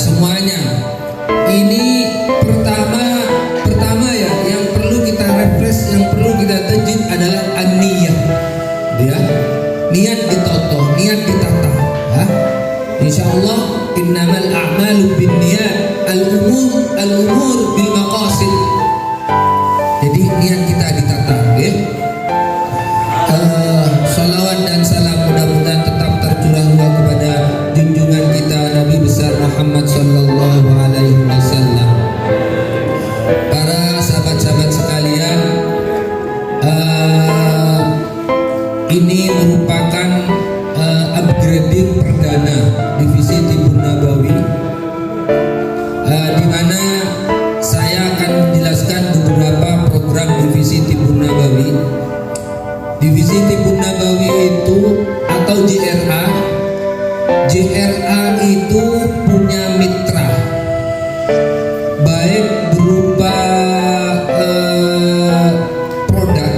semuanya. Ini pertama ya, yang perlu kita refresh, yang perlu kita tajdid adalah an-niyah. Ya, niat ditoto, niat ditata. Ya. Insyaallah innamal a'malu binniyat, al-umur bil maqasid. Jadi niat kita ditata, ya. Salawat dan salam mudah-mudahan tetap tercurah kepada junjungan kita Nabi besar Muhammad sallallahu alaihi wasallam. Para sahabat-sahabat sekalian, ini merupakan upgrading perdana divisi Tibun Nabawi, di mana saya akan menjelaskan beberapa program divisi Tibun Nabawi. Divisi Tibun Nabawi itu atau JRA itu punya mitra, baik berupa produk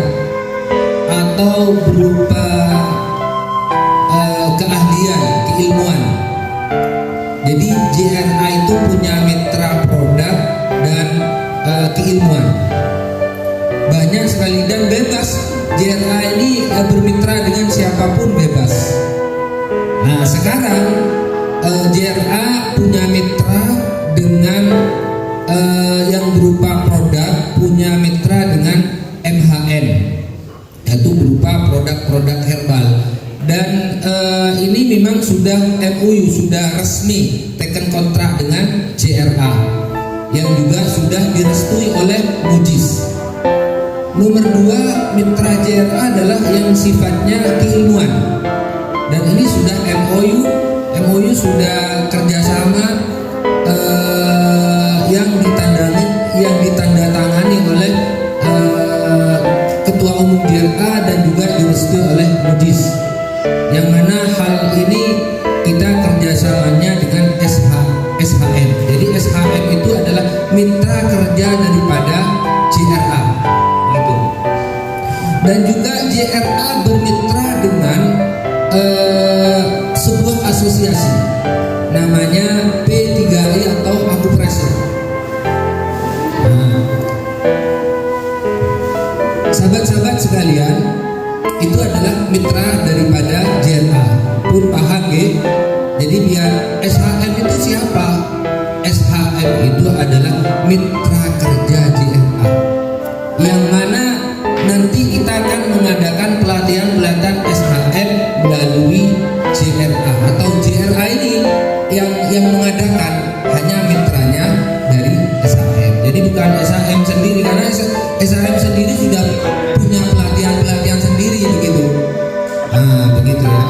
atau berupa keahlian, keilmuan. Jadi JRA itu punya mitra produk dan keilmuan. Banyak sekali dan bebas. JRA ini bermitra dengan siapapun bebas. Nah sekarang JRA punya mitra dengan yang berupa produk, punya mitra dengan MHN, yaitu berupa produk-produk herbal. Dan ini memang sudah MOU, sudah resmi teken kontrak dengan JRA, yang juga sudah direstui oleh Mujis. Nomor 2, mitra JRA adalah yang sifatnya keilmuan, dan ini sudah MOU sudah kerjasama yang ditandatangani oleh Ketua Umum JRA dan juga direstui oleh Mujis, yang mana hal ini kita kerjasamanya dengan SHM. Jadi SHM itu adalah mitra kerja daripada JRA. Dan juga JRA bermitra dengan sebuah asosiasi namanya P3I atau Akupressor. Sahabat-sahabat sekalian, itu adalah mitra daripada JRA. Pun paham ya? Jadi biar SHM itu siapa? SHM itu adalah mitra kerja JRA, yang mana nanti kita akan mengadakan pelatihan SHM melalui JRA, atau JRA ini yang mengadakan, hanya mitranya dari SHM. Jadi bukan SHM sendiri, karena SHM sendiri sudah punya pelatihan sendiri begitu. Nah, begitu ya.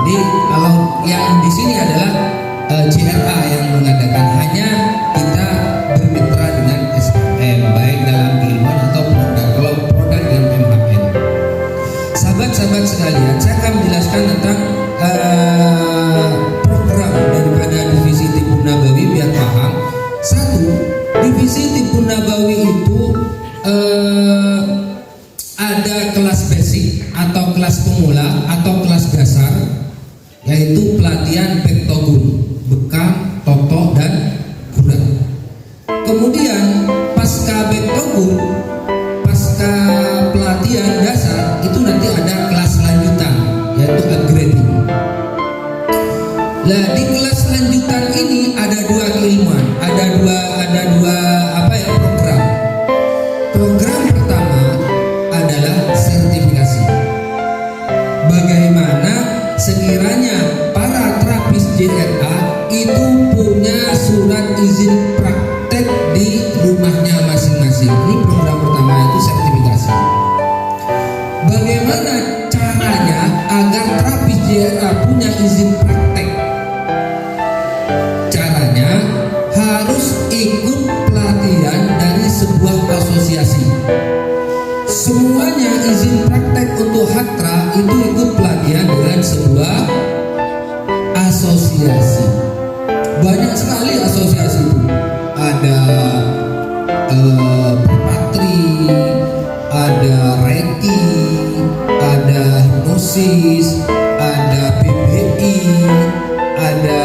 Jadi kalau yang di sini adalah JRA yang mengadakan, hanya kita bermitra dengan SHM baik dalam keilmuan atau produk. Kalau produk dengan MHN. Sahabat-sahabat sekalian, saya akan menjelaskan tentang program daripada divisi Tibun Nabawi biar paham. 1. Divisi Tibun Nabawi itu ada kelas basic atau kelas pemula atau kelas dasar, yaitu pelatihan Bektogun, bekam, toto, dan kuda. Kemudian pasca Bektogun, pasca pelatihan dasar itu nanti ada kelas lanjutan, yaitu upgrading. Nah, di kelas lanjutan ini ada dua keilmuan, ada dua program. Program pertama adalah sertifikasi. Bagaimana sekiranya para terapis JRA itu punya surat izin praktek di rumahnya masing-masing. Ini program pertama, itu sertifikasi. Bagaimana caranya agar terapis JRA punya izin praktek? Caranya harus ikut pelatihan dari sebuah asosiasi. Semuanya izin praktek untuk Hatra itu ikut pelatihan dengan sebuah asosiasi. Banyak sekali asosiasi itu. Ada Patri, ada Reiki, ada hipnosis, ada PBI, ada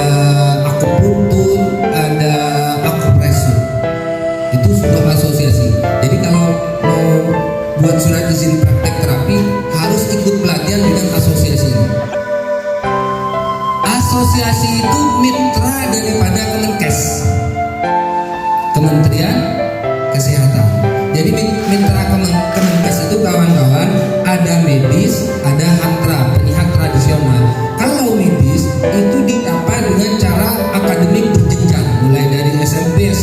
akupuntur, asosiasi itu mitra daripada Kemenkes, Kementerian Kesehatan. Jadi mitra Kemenkes itu kawan-kawan, ada medis, ada hatra, penyihat tradisional. Kalau medis itu didapat dengan cara akademik berjenjang, mulai dari SMP,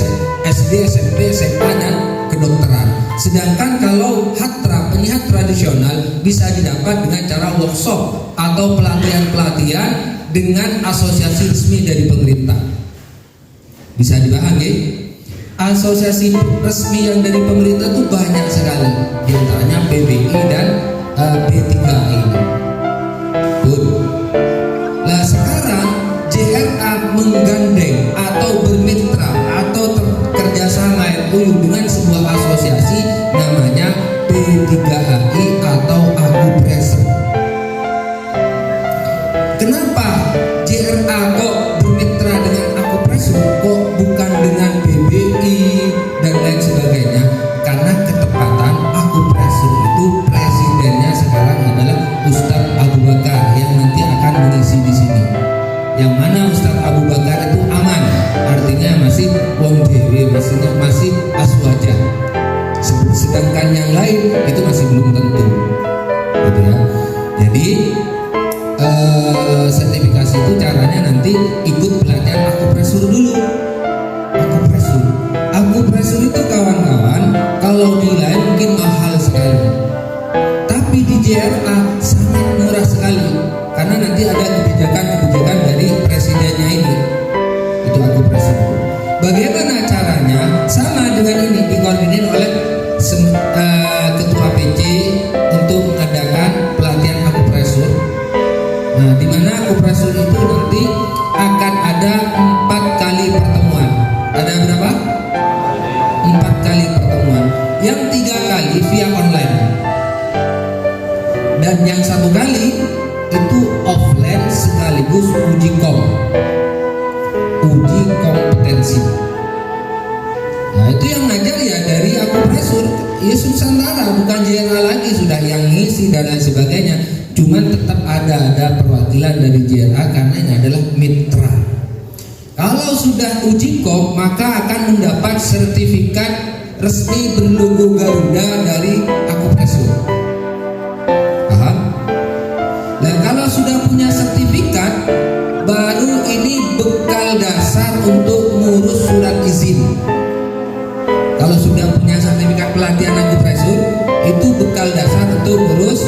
SD, SMP, SMA dan kedokteran. Sedangkan kalau hatra, penyihat tradisional bisa didapat dengan cara workshop atau pelatihan-pelatihan dengan asosiasi resmi dari pemerintah. Bisa dipahami? Asosiasi resmi yang dari pemerintah itu banyak sekali, di antaranya PBI dan B3I. Nah sekarang JRA menggandeng atau bermitra atau kerjasama MOU dengan sebuah asosiasi namanya P3HI atau Akupresur. Kenapa JRA kok bermitra dengan Akupresur, kok bukan dengan PBI dan lain sebagainya? Karena ketepatan Akupresur itu presidennya sekarang adalah Ustadz Abu Bakar yang nanti akan mengisi di sini. Yang mana Ustadz Abu Bakar itu aman, artinya masih wong dewe, maksudnya masih aswaja. Sedangkan yang lain itu masih belum tentu, gitu ya. Jadi sertifikasi itu caranya nanti ikut pelatihan Akupresur dulu. Akupresur itu kawan-kawan, kalau nilai mungkin mahal sekali, tapi di JRA sangat murah sekali, karena nanti ada kebijakan dari presidennya ini. Itu Akupresur. Bagaimana caranya? Sama dengan ini, dikoordinir oleh ketua PC untuk mengadakan pelatihan Akupresur. Nah, di mana Akupresur itu nanti akan ada 4 kali pertemuan. Ada berapa? 4 kali pertemuan. Yang 3 kali via online. Dan yang 1 kali itu offline sekaligus uji kompetensi. Nah, itu yang ngajar ya dari Akupresur, ya Nusantara, bukan JRA lagi, sudah yang ngisi dan lain sebagainya. Cuman tetap ada perwakilan dari JRA karena ini adalah mitra. Kalau sudah uji kom, maka akan mendapat sertifikat resmi berlogo Garuda dari Akupresur. Paham? Nah, kalau sudah punya sertifikat, baru ini bekal dasar untuk ngurus surat izin. Kalau sudah punya sertifikat pelatihan Akupresur, itu bekal dasar untuk ngurus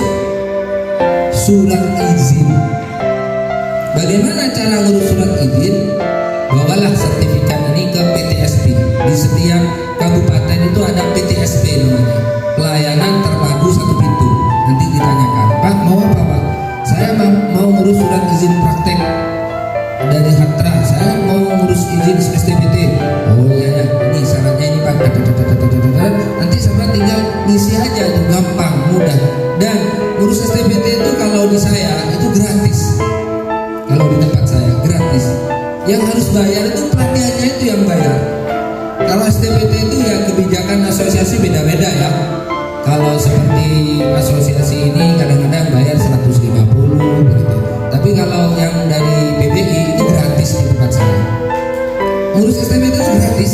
surat izin. Bagaimana cara ngurus surat izin? Bawalah sertifikat ini ke PTSP. Di setiap kabupaten itu ada PTSP namanya, pelayanan terpadu satu pintu. Nanti ditanyakan, Pak mau apa Pak? Saya mau ngurus surat izin praktek dari Hatra, saya mau ngurus izin STPT. Oh iya ya, ini syaratnya ini Pak. Nanti sama tinggal ngisi aja, itu gampang, mudah. Dan ngurus STPT itu kalau di saya itu gratis. Kalau di tempat saya gratis. Yang harus bayar itu pelatihannya itu yang bayar. Kalau STPT itu ya kebijakan asosiasi beda-beda ya. Kalau seperti asosiasi ini kadang-kadang bayar 150 begitu. Tapi kalau yang dari PBI itu gratis di tempat saya. Ngurus STPT itu gratis.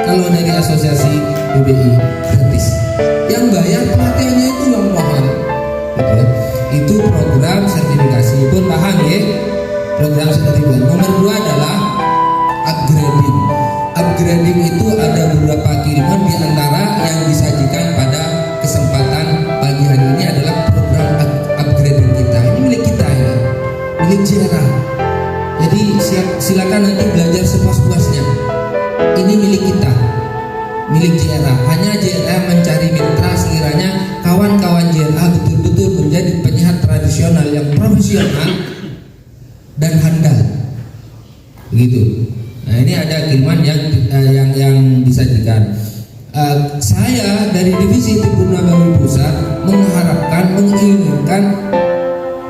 Kalau dari asosiasi PBI gratis. Yang bayar pelatihannya itu yang mahal. Gitu. Itu program sertifikasi. Pun paham ya? Program sertifikasi. Nomor 2 adalah upgrading. Upgrading itu ada beberapa kiriman, di antara yang disajikan pada kesempatan pagi hari ini adalah program upgrading kita. Ini milik kita ya, milik JRA. Jadi silakan nanti belajar sepuas-puasnya. Ini milik kita, milik JRA. Hanya JRA mencari mitra sekiranya kawan-kawan JRA betul-betul menjadi penyiar tradisional yang profesional dan handal. Begitu. Nah, ini ada kiriman yang disajikan. Saya dari divisi Tribuna Bangun Pusat menginginkan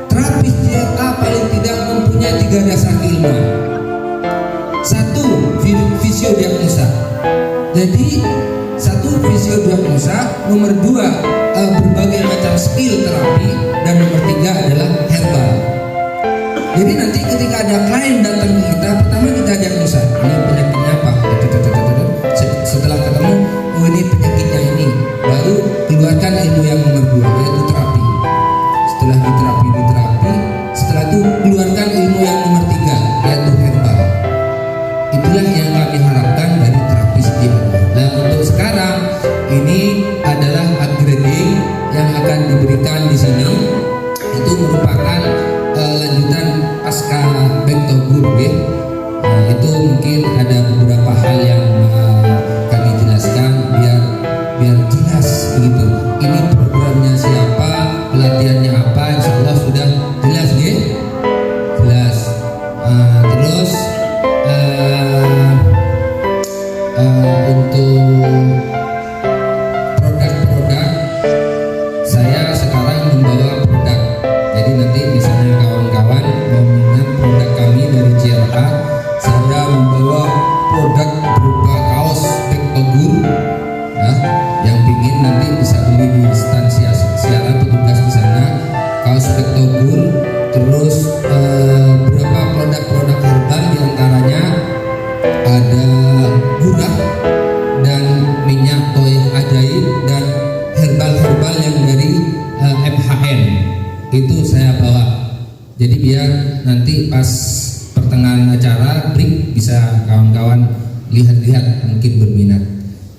terapis JRA paling tidak mempunyai 3 dasar keilmuan. 1. Fisiodiagnosa. Jadi 1. Fisiodiagnosa. Nomor 2 berbagai macam skill terapi. Dan nomor 3 adalah herbal. Jadi nanti ketika ada klien datang ke kita, pertama kita diagnosa, ini penyakitnya apa? Setelah ketemu, oh ini penyakitnya ini, baru keluarkan ilmu yang nomor 2, yaitu terapi. Setelah diterapi, setelah itu keluarkan ilmu yang nomor 3, yaitu herbal. Itulah yang kami harapkan dari terapis jiwa. Nah untuk sekarang ini adalah upgrading yang akan diberikan di sini. Itu merupakan lanjutan pasca back to good, ya. Itu mungkin ada beberapa hal yang kami jelaskan biar jelas begitu. Ini programnya siapa, pelatihannya apa, insya Allah sudah jelas, ya. Jelas. Terus untuk produk-produk, saya sekarang membawa produk. Jadi nanti misalnya kawan-kawan mau minat produk kami dari JRA, saya membawa produk berupa kaos back to good, ya, yang pingin nanti bisa beli di instansi siaran petugas di sana, kaos back to good. Terus beberapa produk-produk herbal, diantaranya ada gurah dan minyak toy ajaib dan herbal-herbal yang dari MHN itu saya bawa. Jadi biar nanti pas pertengahan acara break bisa kawan-kawan lihat-lihat, mungkin berminat.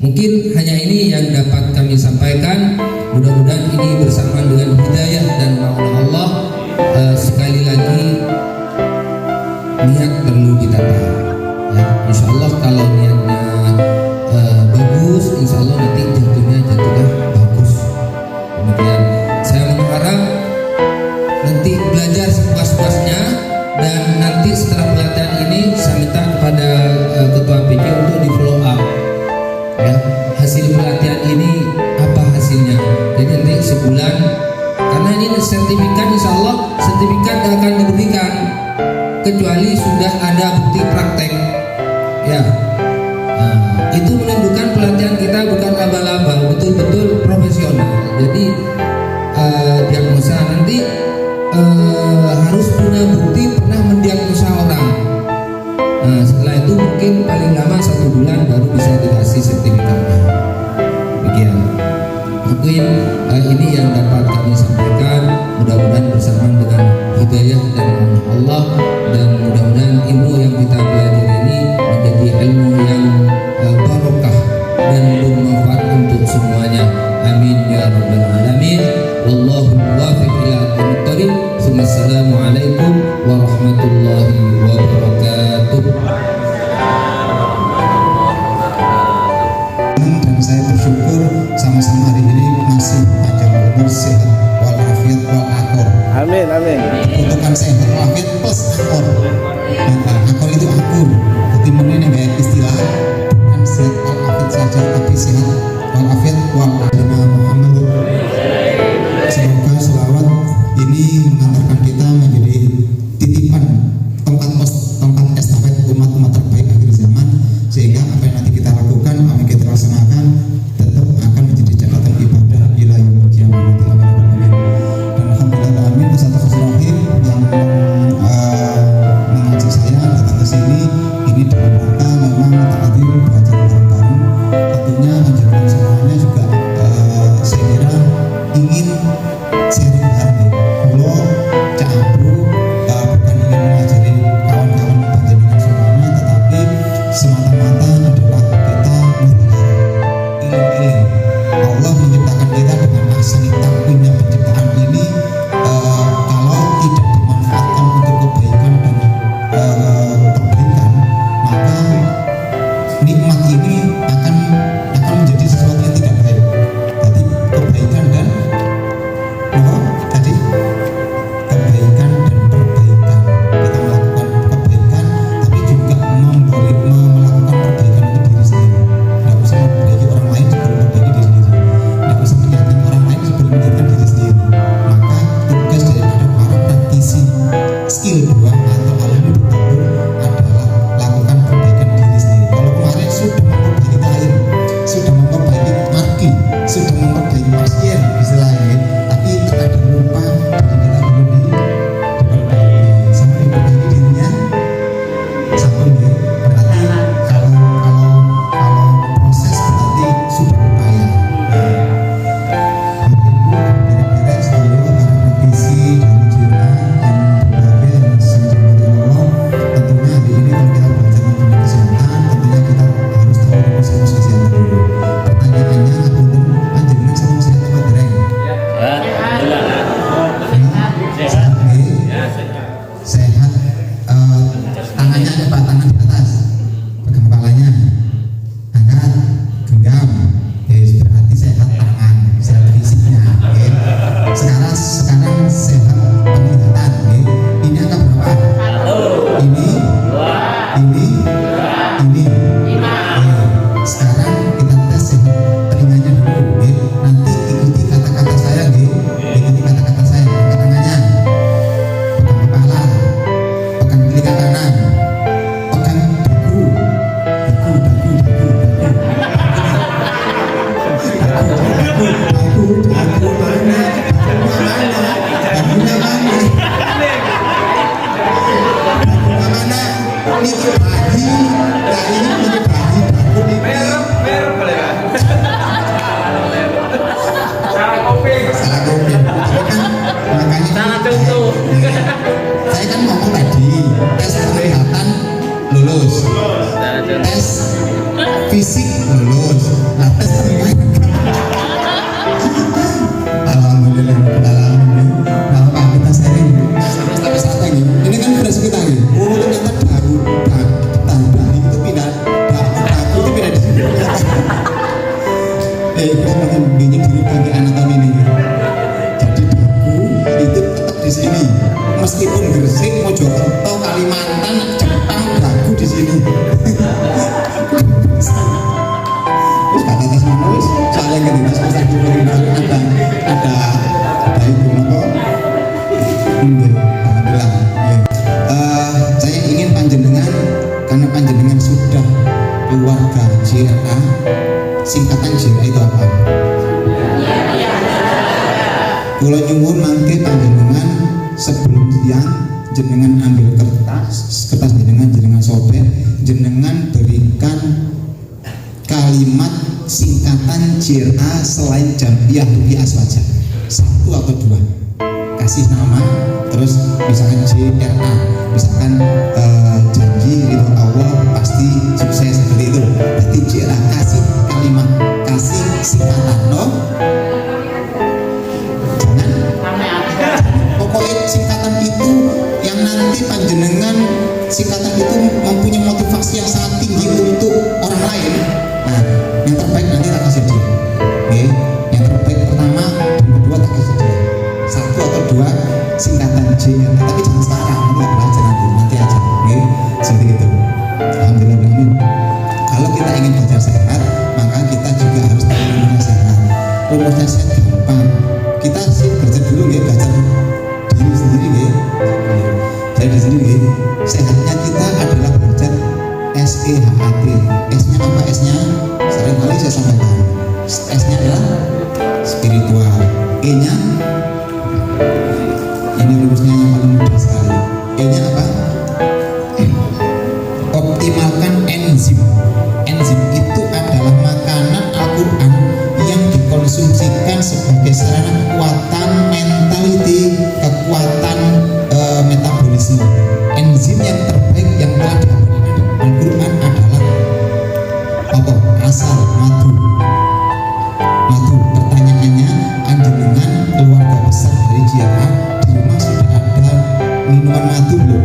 Mungkin hanya ini yang dapat kami sampaikan. Mudah-mudahan ini bersama dengan hidayah dan maula Allah. Sekali lagi niat perlu ditata, ya. Insya Allah kalau niatnya bagus, insya Allah nanti jatuhnya bagus. Kemudian saya mengharap nanti belajar sepuas-puasnya, dan nanti setelah pelatihan ini saya minta kepada ketua PJ untuk di follow up, ya, hasil pelatihan ini apa hasilnya. Jadi nanti sebulan, karena ini sertifikat, insya Allah sertifikat akan diberikan kecuali sudah ada bukti praktek, ya. Itu menunjukkan pelatihan kita bukan abal-abal, betul-betul profesional. Jadi diagnosa nanti harus punya bukti pernah mendiagnosa orang. Setelah itu mungkin paling lama 1 bulan baru bisa dikasih sertifikatnya. Demikian. Mungkin ini yang dapat kami sampaikan. Mudah-mudahan bersama dengan hidayah dan Allah, dan mudah-mudahan ilmu yang kita pelajari ini menjadi ilmu yang barokah dan bermanfaat untuk semuanya. Amin ya rabbal alamin. Wallahu muwaffiq ila aqwamit thoriq. Wassalamualaikum warahmatullahi wabarakatuh. Dan saya bersyukur sama-sama hari ini masih panjang umur, sehat walafiat walakor. Amin, amin. Bukan sehat walafiat plus akor. Akor itu akur. Jadi ini gaya istilah, bukan sehat walafiat saja, tapi sehat walafiat walakor. Muhammad. Semoga selawat ini mengantarkan kita menjadi titipan tongkat estafet umat terbaik akhir zaman, sehingga apa yang nanti kita lakukan, apa yang kita laksanakan tetap akan menjadi catatan ibadah ila yaumil qiyamah. Dan alhamdulillah amin. Ustaz Rahim yang mengajak saya datang ke sini ini dalam rangka memang tadi belajar bareng-bareng. Tentunya anjuran semuanya juga saya kira ingin sharing harmoni. Kalau Cak Abdu bukan ingin mengajari kawan-kawan panjenengan semuanya, tetapi semata-mata adalah kita melihat ilmu. Allah menciptakan kita dengan ahsani taqwimnya penciptaan ini. Kalau tidak dimanfaatkan untuk kebaikan dan perbaikan, maka nikmat ini akan menjadi sesuatu yang tidak baik. Jadi kebaikan dan kebaikan dan perbaikan. Kita melakukan kebaikan, tapi juga melakukan perbaikan untuk diri sendiri. Tidak usah memperbaiki orang lain sebelum memperbaiki diri sendiri. Tidak usah menjadikan orang lain sebelum menjadikan diri sendiri. Maka tugas daripada para praktisi skill 2 atau alumni betul adalah lakukan perbaikan diri sendiri. Kalau kemarin sudah memperbaiki klien, sudah memperbaiki marki, sudah memperbaiki pasien istilahnya, tapi terkadang lupa dan kita perlu diperbaiki. Sampai niki bayi, nah ini niki bayi baku niki. Merem boleh kan? Salah kopi. Kan makanya Sangat contoh. saya kan ngomong tadi tes kesehatan lulus, tes fisik lulus, nah tes alhamdulillah. Nah apa kita sharing sampai saat ini kan fresh kita ini. Oh ternyata baru tanda itu pindah, aku itu pindah di sini. Kesempatan begini diri bagi anatomi ini. Jadi dagu itu tetap di sini. Meskipun Gresik, Mojokerto, Kalimantan, Jepang, dagu di sini. Terus kata tes manusia, soalnya ketika saya ada itu apa? Alhamdulillah. Saya ingin panjenengan karena panjenengan sudah keluarga JRA. Singkatan JRA itu apa? Kalau nyuwun mangke panjenengan sebelum siang jenengan ambil kertas jenengan sobek, jenengan berikan kalimat singkatan JRA selain Jam'iyah Ruqyah Aswaja, 1 atau 2. Kasih nama, terus misalkan JRA, misalkan janji ridho Allah pasti sukses, seperti itu. Berarti JRA kasih kalimat, kasih singkatan, no? Pokoknya singkatan itu yang nanti panjenengan singkatan itu mempunyai motivasi yang sangat tinggi untuk orang lain. Nah, yang terbaik nanti tak kasih dia. Oke, yang terbaik pertama dan kedua tak kasih dia. 1 atau 2 singkatan J, tapi jangan sekarang, nanti belajar nanti aja. Oke, seperti itu. Alhamdulillah. Kalau kita ingin belajar sehat, maka kita juga harus tahu rumusnya sehat. Rumusnya sehat gampang. Kita sih belajar dulu ya, belajar diri sendiri ya. Jadi sendiri ya. Sehatnya kita adalah belajar SEHAT. S-nya apa? S-nya sering kali saya sampaikan. S-nya adalah spiritual. E-nya ini rumusnya yang paling mudah sekali. E-nya apa? Optimalkan enzim. Enzim itu adalah makanan Al-Quran yang dikonsumsikan sebagai sarana kekuatan mentality, kekuatan metabolisme. Enzim yang terbaik yang telah diabadikan Al-Quran adalah apa? Asal madu. Madu. Pertanyaannya, anjenengan keluarga besar dari JRA di rumah sudah ada minuman madu belum?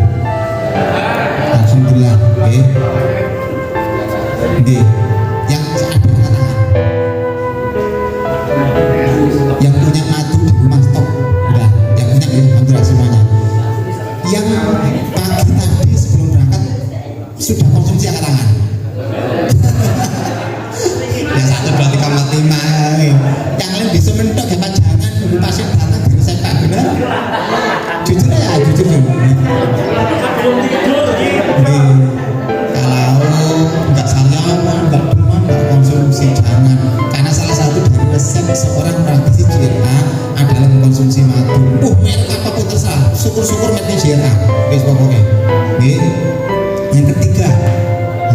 Alhamdulillah. Oke. Yang ada katakan. Yang punya madu di rumah stok. Udah. Yang punya ya, alhamdulillah semuanya. Yang pagi tadi sebelum berangkat sudah konsumsi angkat tangan. Ya 1, 2, 3, 4, 5. Yang lain bisa mentok ya Pak, jangan dulu pasien datang dari saya Pak, benar? Jujur ya, jujur ya. Kalau nggak saya nggak demam nggak konsumsi, jangan. Karena salah satu dari resep seorang praktisi JRA adalah mengkonsumsi madu. Merek apapun terserah, syukur-syukur mereknya JRA. Guys pokoknya. Yang ketiga,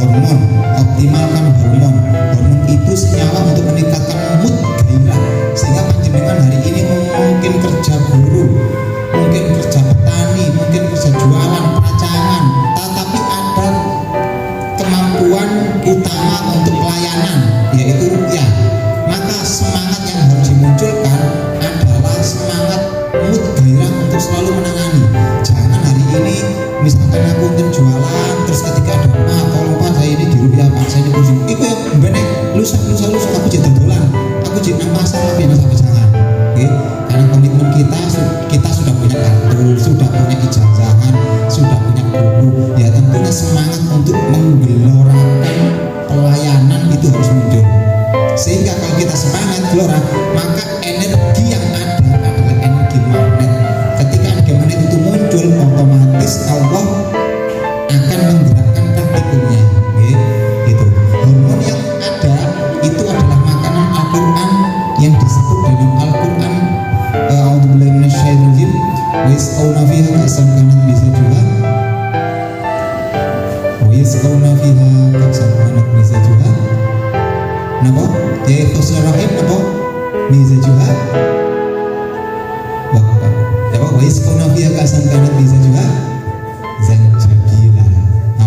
hormon. Optimalkan hormon. Hormon itu senyawa untuk meningkatkan mood gairah, sehingga panjenengan hari ini mungkin kerja guru, mungkin kerja petani, mungkin kerja jualan, peracangan, tetapi ada kemampuan utama untuk pelayanan, yaitu ruqyah. Maka semangat yang harus dimunculkan adalah semangat mood gairah untuk selalu menangani. Jangan hari ini misalkan aku mungkin jualan, terus ketika ada Pak, tolong Pak, saya ini di ruqyah Pak, saya ini kursi itu yang bener lusa aku jadi dolan, aku jadi nang pasar tapi sampai jangan. Karena komitmen kita sudah punya kartu, sudah punya ijazahan, sudah punya buku, ya tentunya semangat untuk menggelorakan pelayanan itu harus muncul. Sehingga kalau kita semangat gelora, maka energi yang ada adalah energi magnet. Ketika energi magnet itu muncul, otomatis Allah akan menggerakkan praktikumnya. Itu hormon yang ada itu adalah makanan Al-Quran yang disebut dalam Al-Quran a'udzubillahi minasyaitonir rajim wa yas'auna fiha kasan kanat bisa juga yusqawna fiha ka'san kanat mizajuha napa ya khusnul rahim napa mizajuha wa yusqawna fiha ka'san kanat mizajuha zanjabila.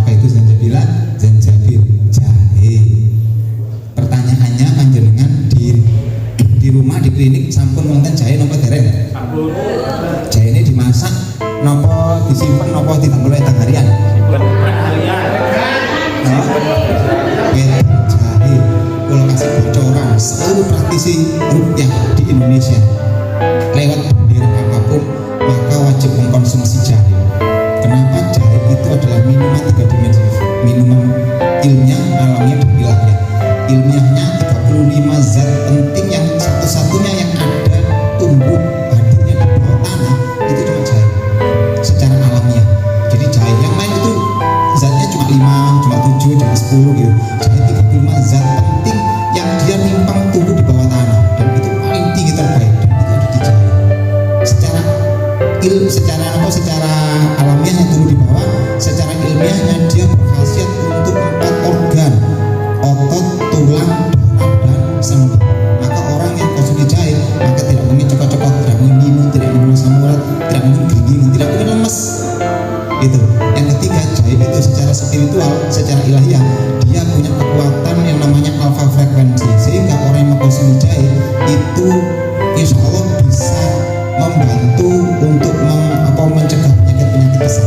Apa itu zanjabila? Zanjabil, jahe. Pertanyaannya panjenengan di rumah di klinik sampun wonten jahe napa dereng? Sampun. Jahe ini dimasak napa disimpen napa ditambah etang harian? Simpen harian. Jahe kalau kasih bocoran seluruh praktisi rukyah di Indonesia lewat bendera apapun maka wajib mengkonsumsi jahe. Kenapa? Jahe itu adalah minuman 3 dimensi, minuman ilmiah, alamiah, dan ilahiyah. Ilmiahnya 35 zat penting yang satu-satunya yang ada tumbuh hadirnya di bawah tanah itu cuma jahe secara alamiah. Jadi jahe yang lain itu zatnya cuma 5, cuma 7, cuma 10 gitu. Jahe 35 zat penting yang dia nimpang tumbuh di bawah tanah dan itu paling tinggi terbaik dan itu ada di jahe. Secara alamiahnya tumbuh di bawah, secara ilmiahnya dia berkhasiat untuk 4 organ, otot, tulang, darah, dan sendi. Maka orang yang konsumsi jahe maka tidak mungkin cokot-cokot, tidak mungkin minum, tidak mungkin asam urat, tidak mungkin gigi, tidak mungkin lemes. Itu. Yang ketiga, jahe itu secara spiritual, secara ilahiyah dia punya kekuatan yang namanya alpha frekuensi, sehingga orang yang mengkonsumsi jahe itu insya Allah bisa membantu untuk mencegah penyakit besar.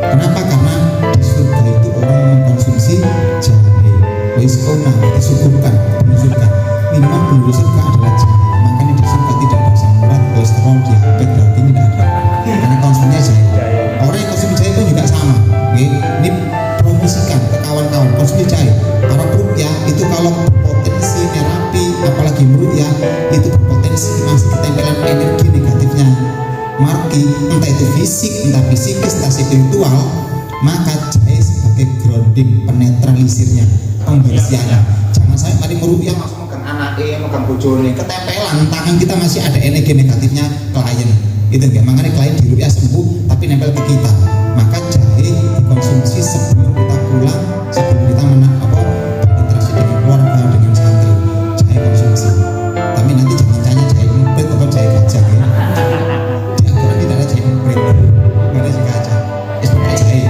Kenapa? Karena di surga itu orang mengkonsumsi jahe. Wiskona disuguhkan, menunjukkan minuman penduduk surga adalah jahe. Makanya di surga tidak ada asam urat, kolesterol, diabetes, berarti tidak ada. Karena konsumsinya jahe. Orang yang konsumsi jahe pun juga sama. Ini promosikan ke kawan-kawan konsumsi jahe. Para perukyah itu kalau berpotensi terapi, apalagi merukyah itu berpotensi masih ketempelan energi negatifnya marki, entah itu fisik, entah psikis, entah spiritual, maka jahe sebagai grounding, penetralisirnya, pembersihannya. Jangan sampai mari merukyah langsung megang anaknya, megang bojone, ketempelan tangan kita masih ada energi negatifnya klien. Itu enggak, makanya klien dirukyah sembuh tapi nempel ke kita. Maka jahe dikonsumsi sebelum kita pulang, sebelum kita berinteraksi dengan keluarga, dengan santri. Jahe konsumsi. Tapi nanti jangan tanya jahe emprit atau jahe gajah ya. Di Al-Quran tidak ada jahe emprit, nggak ada jahe gajah. Pokoknya jahe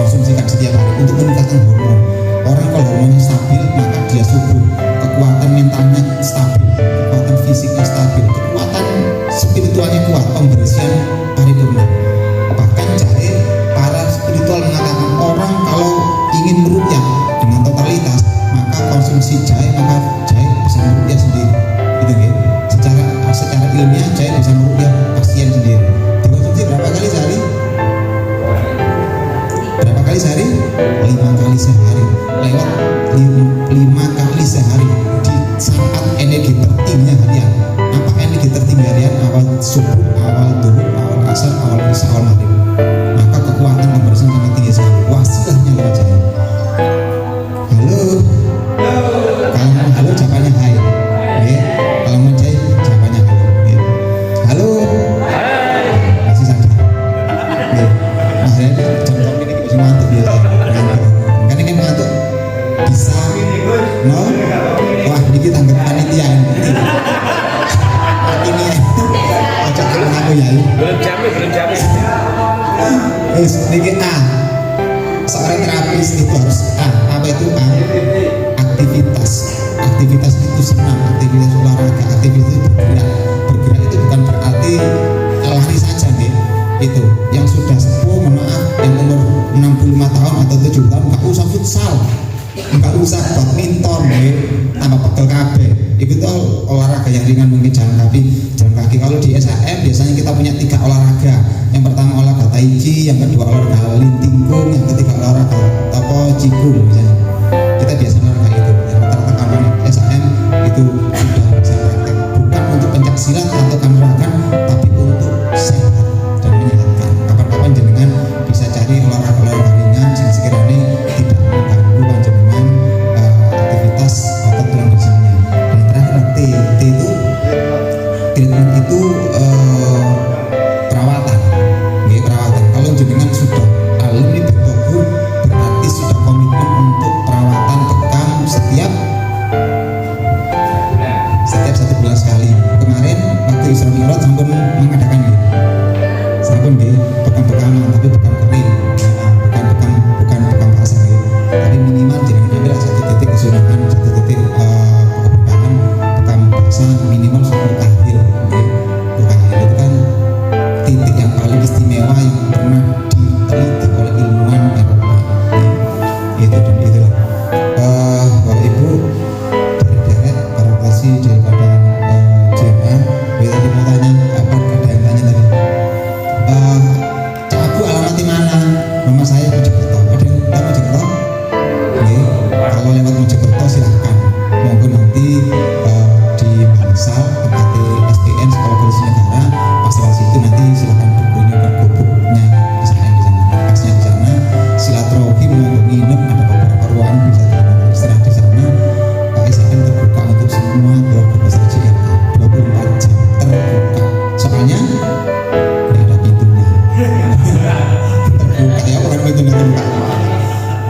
konsumsikan setiap hari untuk meningkatkan hormon. Orang kalau hormonnya stabil maka dia subur, kekuatan mentalnya stabil, kekuatan fisiknya stabil, kekuatan spiritualnya kuat, pembersihan paripurna. Bahkan jahe, para spiritual mengatakan orang kalau ingin merukyah dengan totalitas maka konsumsi jahe, maka jahe bisa merukyah sendiri. Gitu ya. Secara ilmiah jahe bisa merukyah pasien sendiri. Dikonsumsi berapa kali sehari? Berapa kali sehari? 5 kali sehari. Lewat 5 kali sehari di saat energi tertingginya harian. Apa energi tertinggi harian? Awal subuh, awal duhur, awal asar, awal isya, awal maghrib. Maka kekuatan pembersihan sangat tinggi sekali. Wasilahnya lewat jahe. Halo. Kalau halo jawabannya hai. Ya. Kalau mau jahe jawabannya halo. Ya. Halo. Masih sadar. Ya. Nah, saya contoh ini masih ngantuk biasa. Kan ini ngantuk bisa no. Wah, ini tanggap panitia ini ya. Ojo aku ya. Belum jamin. Niki A. Seorang terapis itu harus A. Apa itu A? Aktivitas itu senam, aktivitas olahraga, aktivitas itu bergerak itu bukan berarti lari saja nih. Itu yang sudah sepuh, maaf, yang umur 65 tahun atau 7 tahun nggak usah futsal, nggak usah badminton tambah pegel kabeh. Itu olahraga yang ringan, mungkin jalan kaki. Kalau di SHM biasanya kita punya 3 olahraga. Yang pertama olahraga taiji, yang kedua olahraga lintingkung, yang ketiga olahraga topo jikung misalnya. Kita biasa olahraga itu. Yang rata-rata kampung SHM itu sudah bisa praktek. Bukan untuk pencak silat atau kanuragan, tapi untuk sehat dan menyehatkan. Kapan-kapan jenengan bisa cari olahraga ringan yang sekiranya tidak mengganggu panjenengan aktivitas otot tulang rusuknya. Dan terakhir T itu treatment itu perawatan. Kalau jenengan sudah alumni Bektoku berarti sudah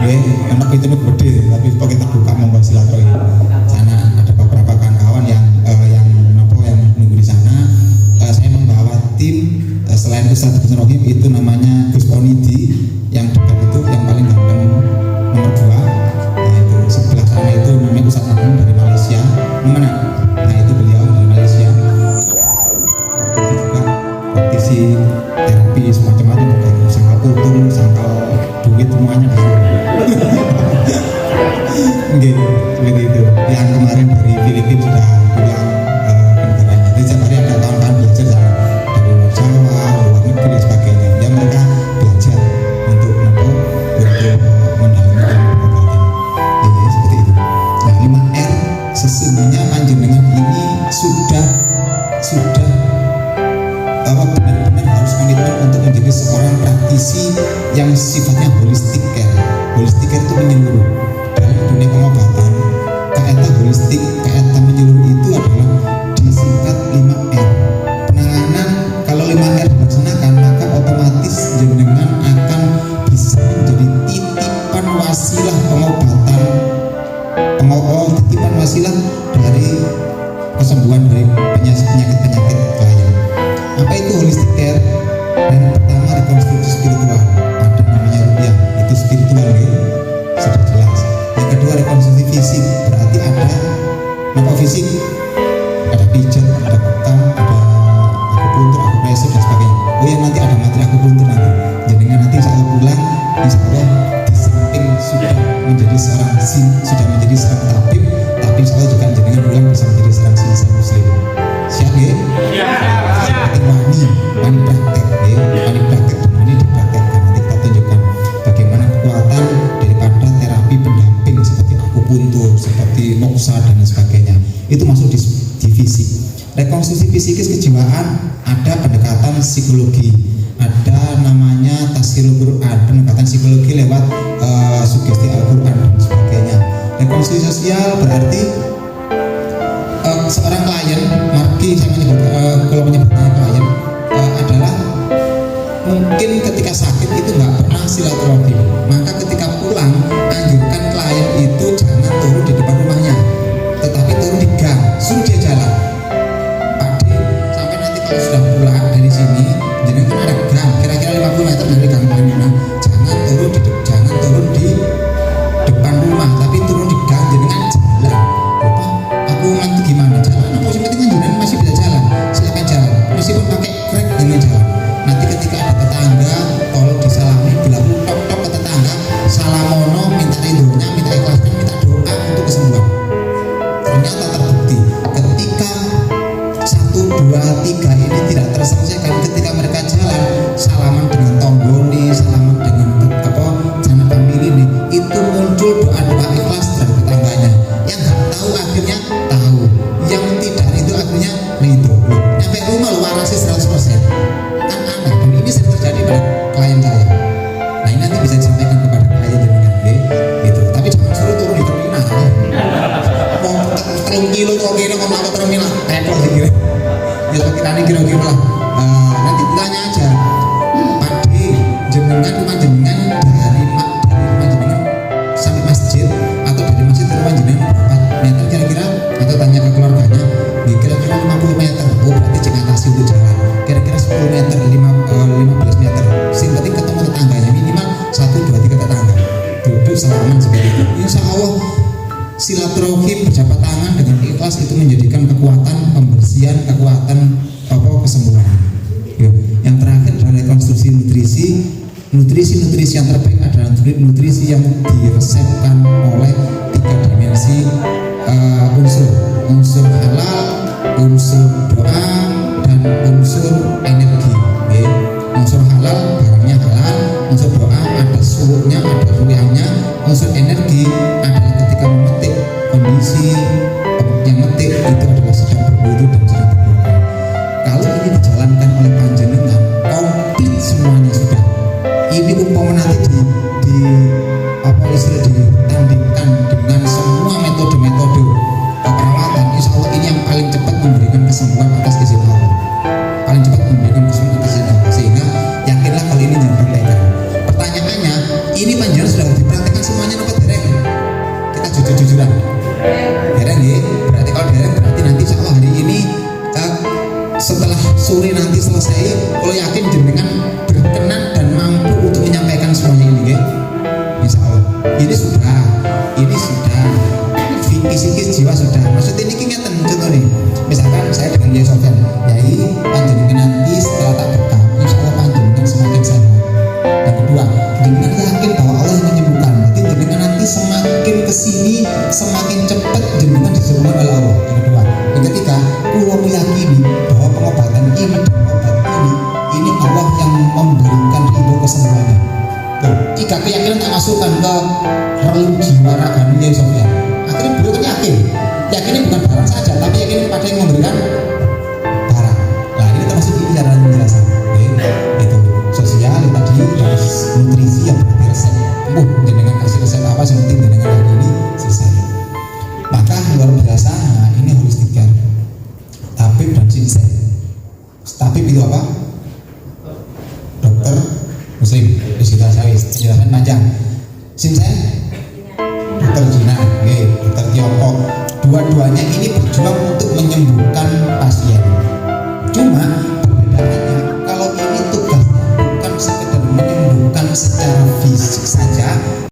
Ya, anak itu gede, tapi pakai terbuka monggo silaturahmi. Sana ada beberapa kawan-kawan yang nunggu di sana. Saya membawa tim selain Ustadz Gus Rohim itu namanya Gus Onidi yang dekat itu yang paling ganteng nomor 2. Nah itu sebelah sana itu namanya Ustadz Agung dari Malaysia. Mana? Nah itu beliau dari Malaysia. Itu juga praktisi terapi semacam-macam, sangkal kultur, sangkal duit semuanya di sana. Gitu, seperti itu. Yang kemarin dari Filipina sudah pulang ke negaranya. Jadi setiap hari ada kawan-kawan belajar sana dari luar Jawa, luar negeri dan sebagainya. Yang mereka belajar untuk mendalami ilmu pengobatan. Iya, seperti itu. Nah, 5R sesungguhnya panjenengan ini sudah benar-benar harus komitmen untuk menjadi seorang praktisi yang sifatnya holistic care. Holistic care itu menyeluruh. Dalam dunia pengobatan, kaitan holistik, kaitan menyeluruh itu adalah disingkat 5R. Penanganan kalau 5R dilaksanakan maka otomatis jenengan akan bisa menjadi titipan wasilah pengobatan, titipan wasilah dari kesembuhan dari penyakit-penyakit klien. Apa itu holistic care? Yang pertama rekonstruksi spiritual, ada namanya rupiah, itu spiritual ya, sudah jelas. Yang kedua rekonstruksi fisik, berarti ada apa fisik? Ada pijat, ada bekam, ada akupuntur, akupresur dan sebagainya. Oh ya nanti ada materi akupuntur nanti. Jadinya nanti insya Allah pulang, insya Allah di samping sudah menjadi seorang tabib, tapi insya Allah juga jenengan pulang bisa menjadi seorang sinsan muslim. Siap ya? Seperti wani praktek ya, wani praktek dan ini dipraktekkan. Nanti kita tunjukkan bagaimana kekuatan daripada terapi pendamping seperti akupuntur, seperti moksa dan sebagainya. Itu masuk di fisik. Rekonstruksi psikis kejiwaan ada pendekatan psikologi, ada namanya tasirul Quran, pendekatan psikologi lewat sugesti Al-Quran dan sebagainya. Rekonstruksi sosial berarti seorang klien, marki saya menyebut kalau menyebutnya klien adalah mungkin ketika sakit itu nggak pernah silaturahmi, maka ketika pulang anjurkan klien itu jangan turun di depan rumahnya, tetapi turun di gang, suruh dia jalan. Pak D, sampai nanti kalau sudah pulang dari sini, jadi kan ada gang, kira-kira 50 meter dari gang mana, jangan turun di depan rumah, tapi turun di gang, jadi kan jalan. Lupa, aku nanti gimana jalan? Aku yang penting kan masih bisa jalan, silakan jalan, meskipun pakai krek dengan jalan. Nanti ketika ada tetangga, tolong disalami, bilang tok ke tetangga, salamono, minta ridhonya, minta ikhlasnya, minta doa untuk kesembuhan. Ternyata terbukti ketika 1, 2, 3 ini tidak terselesaikan, ketika mereka jalan salaman dengan tonggoni, salaman dengan jana pamili ini, itu muncul doa-doa ikhlas dari tetangganya. Yang nggak tahu akhirnya tahu, yang tidak itu akhirnya ridho. Nyampe rumah lu warasi 100%. Kan aneh, dan ini sering terjadi pada klien saya. Nah ini nanti bisa disampaikan kepada klien jenengan gitu. Tapi jangan suruh turun di terminal. Mau 3 kilo kok kira mau ke terminal, tekor sih kira. Ya kira-kira lah. Nanti tanya aja, Pak D, jenengan rumah jenengan dari rumah jenengan sampai masjid atau dari masjid ke rumah jenengan berapa meter kira-kira? Atau tanya ke keluarganya, kira-kira 50 meter. Oh berarti jangan kasih untuk jalan. Kira-kira 10 meter, 15 meter. Sing penting ketemu tetangganya, minimal 1, 2, 3 tetangga. Duduk salaman seperti itu. Insya Allah silaturahim berjabat tangan dengan ikhlas itu menjadikan kekuatan pembersihan, kekuatan kesembuhan. Yang terakhir adalah rekonstruksi nutrisi. Nutrisi yang terbaik adalah nutrisi yang diresepkan oleh 3 dimensi unsur halal, unsur doa, dan unsur energi. Unsur halal barangnya halal, unsur doa ada suhunya, ada ruangnya, unsur energi adalah ketika memetik kondisi yang metik itu adalah sedang berwudu dan sedang berdoa. Kalau ini dijalankan oleh panjenengan komplit semuanya sudah. Ini umpama nanti ditandingkan dengan semua metode-metode perawatan, insya Allah ini yang paling cepat memberikan kesembuhan atas izin Allah. Paling cepat memberikan kesembuhan atas izin Allah. Sehingga yakinlah kalau ini jangan praktekkan. Pertanyaannya, ini panjenengan sudah dipraktekkan semua jujur-jujuran. Dereng ya, berarti kalau dereng berarti nanti insya Allah hari ini setelah sore nanti selesai, kalau yakin jenengan berkenan dan mampu untuk menyampaikan semuanya ini ya. Insya Allah ini sudah fisikis jiwa sudah. Maksudnya ini ngeten contoh nih, misalkan saya dengan Yai Sofyan, Yai panjenengan nanti setelah tak bekam, insya Allah panjenengan semakin sehat. Yang kedua, jenengan yakin bahwa Allah yang menyembuhkan. Berarti jenengan nanti semakin kesini semakin cepat jenengan disembuhkan oleh Allah. Yang kedua, yang ketiga, Allah meyakini bahwa pengobatan ini dan obat ini Allah yang memberikan ridho kesembuhannya. Tiga keyakinan tak masukkan ke relung jiwa raganya Yai Sofyan. Akhirnya beliau kan yakinnya bukan barang saja, tapi yakin kepada yang memberikan barang. Nah ini termasuk cara penjelasan. Itu sosial yang tadi, yang nutrisi yang berarti resep. Dengan kasih resep apa yang penting dengan hari ini selesai. Maka luar biasa. Nah, ini holistik care. Tabib dan sinsen. Tabib itu apa? Dokter Muslim. Itu sudah saya penjelasan panjang. Sinsen? Dokter Cina, dokter Tiongkok. Dua-duanya ini berjuang untuk menyembuhkan pasien.